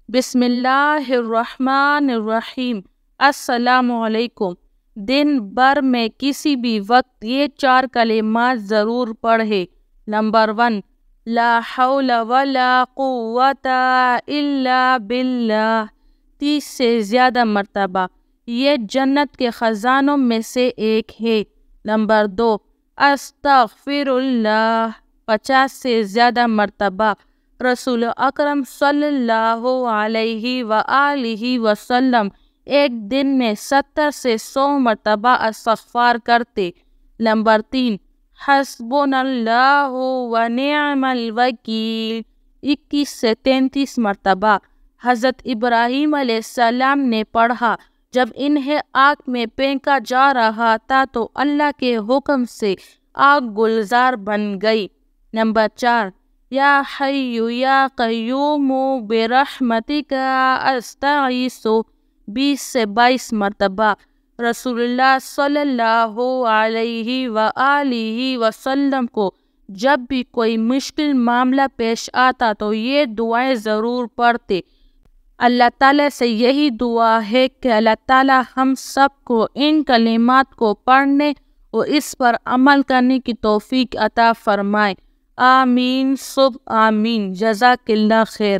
بسم اللہ الرحمن الرحیم۔ السلام علیکم۔ دن بھر میں کسی بھی وقت یہ 4 کلمات ضرور پڑھے۔ نمبر 1، لا حول ولا قوت الا باللہ 30 سے زیادہ مرتبہ، یہ جنت کے خزانوں میں سے ایک ہے۔ نمبر 2، استغفر اللہ 50 سے زیادہ مرتبہ، رسول اکرم صلی اللہ علیہ وآلہ وسلم ایک دن میں 70 سے 100 مرتبہ استغفار کرتے۔ نمبر 3، حسبنا اللہ ونعم الوکیل 21 سے 33 مرتبہ، حضرت ابراہیم علیہ السلام نے پڑھا جب انہیں آگ میں پھینکا جا رہا تھا تو اللہ کے حکم سے آگ گلزار بن گئی۔ نمبر 4، یا حی یا قیوم برحمتک استغیث 20 سے 22 مرتبہ، رسول اللہ صلی اللہ علیہ وآلہ وسلم کو جب بھی کوئی مشکل معاملہ پیش آتا تو یہ دعائیں ضرور پڑھتے۔ اللہ تعالیٰ سے یہی دعا ہے کہ اللہ تعالیٰ ہم سب کو ان کلمات کو پڑھنے اور اس پر عمل کرنے کی توفیق عطا فرمائے۔ آمین سب آمین۔ جزاک اللہ خیر۔